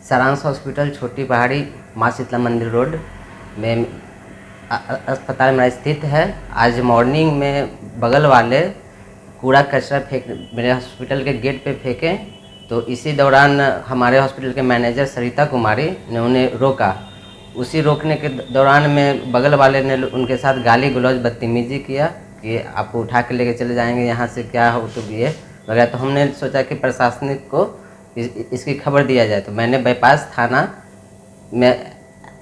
सारांश हॉस्पिटल, छोटी पहाड़ी, माँ शीतला मंदिर रोड में अस्पताल मेरा स्थित है। आज मॉर्निंग में बगल वाले कूड़ा कचरा मेरे हॉस्पिटल के गेट पे फेंके, तो इसी दौरान हमारे हॉस्पिटल के मैनेजर सरिता कुमारी ने उन्हें रोका। उसी रोकने के दौरान में बगल वाले ने उनके साथ गाली गलौज बदतमीजी किया कि आपको उठा के लेके चले जाएंगे, यहाँ से क्या हो तो ये वगैरह। तो हमने सोचा कि प्रशासनिक को इसकी खबर दिया जाए, तो मैंने बाईपास थाना में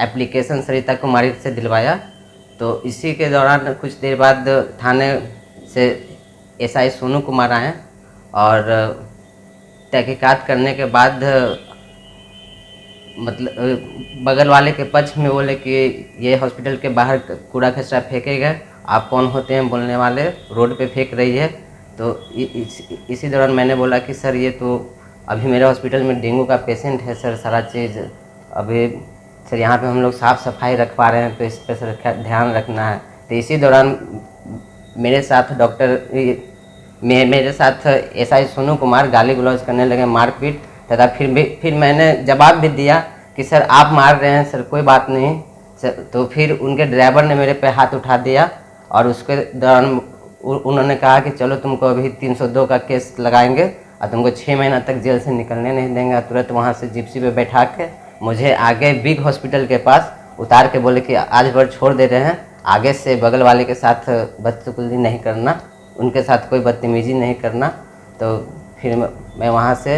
एप्लीकेशन सरिता कुमारी से दिलवाया। तो इसी के दौरान कुछ देर बाद थाने से एसआई सोनू कुमार आए और तहकीकात करने के बाद मतलब बगल वाले के पक्ष में बोले कि ये हॉस्पिटल के बाहर कूड़ा कचरा फेंकेगा, आप कौन होते हैं बोलने वाले, रोड पे फेंक रही है। तो इसी दौरान मैंने बोला कि सर ये तो अभी मेरे हॉस्पिटल में डेंगू का पेशेंट है सर, सारा चीज़ अभी सर यहाँ पे हम लोग साफ़ सफाई रख पा रहे हैं, तो इस पर सर ध्यान रखना है। तो इसी दौरान मेरे साथ एसआई सोनू कुमार गाली गलौज करने लगे, मारपीट तथा फिर मैंने जवाब भी दिया कि सर आप मार रहे हैं सर, कोई बात नहीं सर। तो फिर उनके ड्राइवर ने मेरे पे हाथ उठा दिया और उसके दौरान उन्होंने कहा कि चलो तुमको अभी 302 का केस लगाएंगे और तुमको 6 महीना तक जेल से निकलने नहीं देंगे। तुरंत वहाँ से जिप्सी पे बैठा के मुझे आगे बिग हॉस्पिटल के पास उतार के बोले कि आज भर छोड़ दे रहे हैं, आगे से बगल वाले के साथ बदतमीजी नहीं करना, उनके साथ कोई बदतमीजी नहीं करना। तो फिर मैं वहाँ से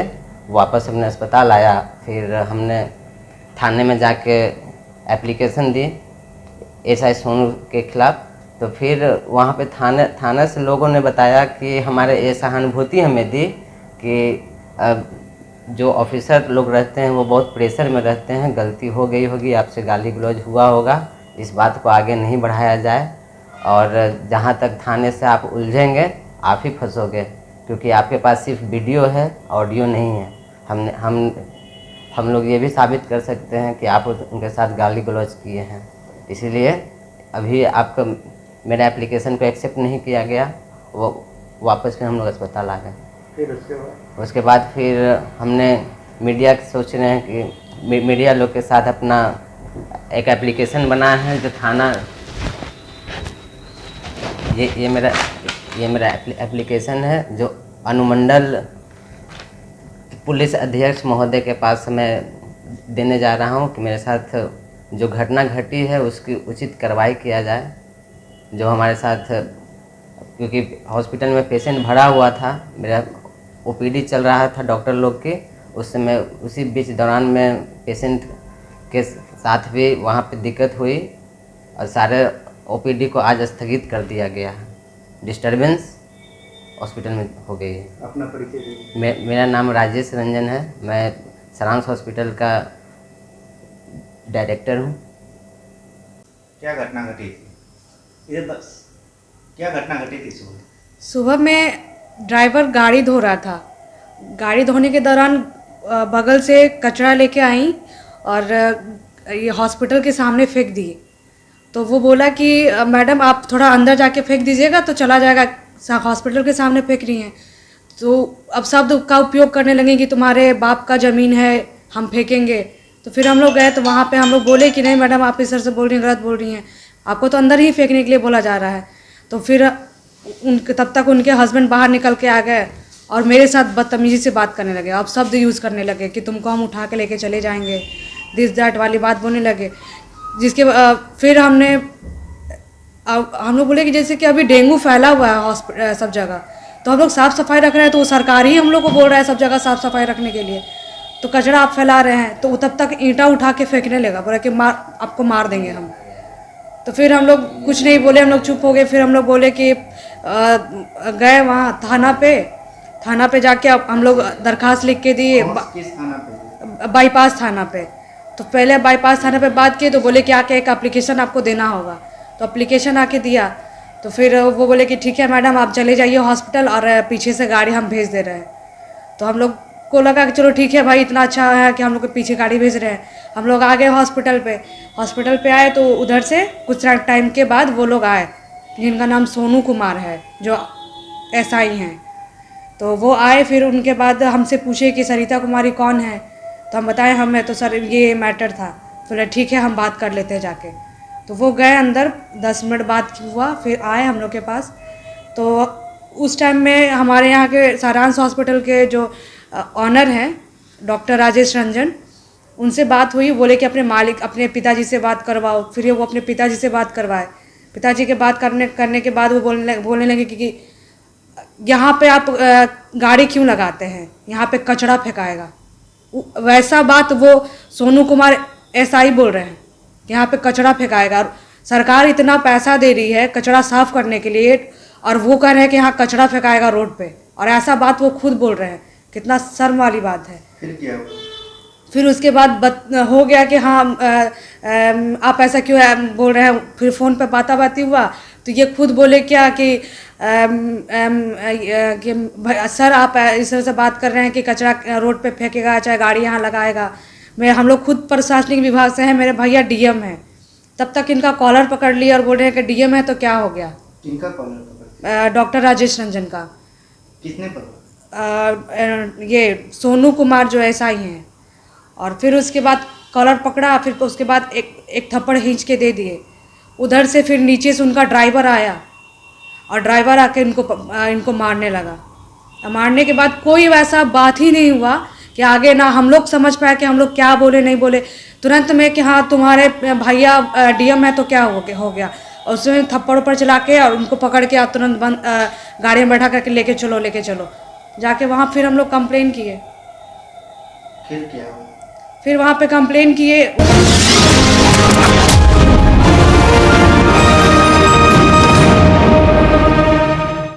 वापस अपने अस्पताल आया। फिर हमने थाने में जाके एप्लीकेशन दी एसआई सोनू के खिलाफ़। तो फिर वहाँ पे थाने से लोगों ने बताया कि हमारे ये सहानुभूति हमें दी कि जो ऑफिसर लोग रहते हैं वो बहुत प्रेशर में रहते हैं, गलती हो गई होगी, आपसे गाली गलौज हुआ होगा, इस बात को आगे नहीं बढ़ाया जाए और जहाँ तक थाने से आप उलझेंगे आप ही फंसोगे, क्योंकि आपके पास सिर्फ वीडियो है, ऑडियो नहीं है। हम लोग ये भी साबित कर सकते हैं कि आप उनके साथ गाली गलौज किए हैं। इसीलिए अभी आपका मेरा एप्लीकेशन को एक्सेप्ट नहीं किया गया, वो वापस फिर हम लोग अस्पताल आ गए। फिर उसके बाद फिर हमने मीडिया सोच रहे हैं कि मीडिया लोग के साथ अपना एक एप्लीकेशन बनाया है, जो थाना ये मेरा एप्लीकेशन है, जो अनुमंडल पुलिस अध्यक्ष महोदय के पास मैं देने जा रहा हूँ कि मेरे साथ जो घटना घटी है उसकी उचित कार्रवाई किया जाए। जो हमारे साथ, क्योंकि हॉस्पिटल में पेशेंट भरा हुआ था, मेरा ओपीडी चल रहा था डॉक्टर लोग की, उस समय उसी बीच दौरान में पेशेंट के साथ भी वहाँ पे दिक्कत हुई और सारे ओपीडी को आज स्थगित कर दिया गया है। डिस्टर्बेंस हॉस्पिटल में हो गई है। अपना परिचय दीजिए। मेरा नाम राजेश रंजन है, मैं सारांश हॉस्पिटल का डायरेक्टर हूँ। क्या घटना घटी थी? इधर बस, क्या घटना घटी थी सुबह में ड्राइवर गाड़ी धो रहा था। गाड़ी धोने के दौरान बगल से कचरा लेके आई और ये हॉस्पिटल के सामने फेंक दिए। तो वो बोला कि मैडम आप थोड़ा अंदर जाके फेंक दीजिएगा तो चला जाएगा, हॉस्पिटल के सामने फेंक रही हैं। तो अब शब्द का उपयोग करने लगे कि तुम्हारे बाप का ज़मीन है, हम फेंकेंगे। तो फिर हम लोग गए तो वहाँ पे हम लोग बोले कि नहीं मैडम आप इस तरह से बोल रही हैं, गलत बोल रही हैं, आपको तो अंदर ही फेंकने के लिए बोला जा रहा है। तो फिर तब तक उनके हस्बैंड बाहर निकल के आ गए और मेरे साथ बदतमीजी से बात करने लगे। अब शब्द यूज़ करने लगे कि तुमको हम उठा के लेके चले जाएंगे, दिस दैट वाली बात बोलने लगे। जिसके फिर हम लोग बोले कि जैसे कि अभी डेंगू फैला हुआ है हॉस्पिटल सब जगह, तो हम लोग साफ़ सफाई रख रहे हैं, तो वो सरकार ही हम लोग को बोल रहा है सब जगह साफ़ सफाई रखने के लिए, तो कचरा आप फैला रहे हैं। तो तब तक ईंटा उठा के फेंकने लगा, बोला कि आपको मार देंगे हम। तो फिर हम लोग कुछ नहीं बोले, हम लोग चुप हो गए। फिर हम लोग बोले कि गए वहाँ थाना पे जाके हम लोग दरखास्त लिख के दिए। किस थाना पे? बाईपास थाना पे। तो पहले बाईपास थाना पे बात की तो बोले कि आके एक एप्लीकेशन आपको देना होगा। तो एप्लीकेशन आके दिया तो फिर वो बोले कि ठीक है मैडम आप चले जाइए हॉस्पिटल और पीछे से गाड़ी हम भेज दे रहे हैं। तो हम लोग को लगा कि चलो ठीक है भाई, इतना अच्छा है कि हम लोग के पीछे गाड़ी भेज रहे हैं। हम लोग आ गए हॉस्पिटल पे आए तो उधर से कुछ टाइम के बाद वो लोग आए जिनका नाम सोनू कुमार है, जो एसआई हैं। तो वो आए, फिर उनके बाद हमसे पूछे कि सरिता कुमारी कौन है। तो हम बताएं हमें, तो सर ये मैटर था। बोले ठीक है, हम बात कर लेते हैं जाके। तो वो गए अंदर, 10 मिनट बात हुआ, फिर आए हम लोग के पास। तो उस टाइम में हमारे यहाँ के सारांश हॉस्पिटल के जो ऑनर हैं डॉक्टर राजेश रंजन, उनसे बात हुई। बोले कि अपने पिताजी से बात करवाओ। फिर वो अपने पिताजी से बात करवाए। पिताजी के बात करने के बाद वो बोलने लगे कि यहाँ पे आप गाड़ी क्यों लगाते हैं, यहाँ पे कचरा फेंकाएगा। वैसा बात वो सोनू कुमार एसआई बोल रहे हैं, यहाँ पे कचरा फेंकाएगा। और सरकार इतना पैसा दे रही है कचरा साफ करने के लिए, और वो कह रहे हैं कि यहाँ कचरा फेंकाएगा रोड पे, और ऐसा बात वो खुद बोल रहे हैं। कितना शर्म वाली बात है। फिर क्या हुआ? फिर उसके बाद हो गया कि हाँ आप ऐसा क्यों बोल रहे हैं। फिर फ़ोन पे बाती हुआ तो ये खुद बोले क्या कि सर आप इस तरह से बात कर रहे हैं कि कचरा रोड पे फेंकेगा, चाहे गाड़ी यहाँ लगाएगा। हम लोग खुद प्रशासनिक विभाग से हैं, मेरे भैया डीएम हैं। तब तक इनका कॉलर पकड़ लिया और बोल रहे हैं कि डीएम है तो क्या हो गया। किनका कॉलर पकड़? डॉक्टर राजेश रंजन का। किसने पकड़ा? ये सोनू कुमार जो एसआई हैं। और फिर उसके बाद कॉलर पकड़ा, फिर उसके बाद एक थप्पड़ खींच के दे दिए। उधर से फिर नीचे से उनका ड्राइवर आया और ड्राइवर आके इनको मारने लगा। मारने के बाद कोई वैसा बात ही नहीं हुआ कि आगे ना हम लोग समझ पाए कि हम लोग क्या बोले नहीं बोले। तुरंत में कि हाँ तुम्हारे भैया डीएम है तो क्या हो गया। और उसमें थप्पड़ ऊपर चला के और उनको पकड़ के तुरंत गाड़ी में बैठा करके लेके चलो। जाके वहाँ फिर हम लोग कंप्लेन किए। फिर क्या हुआ? फिर वहाँ पे कंप्लेन किए।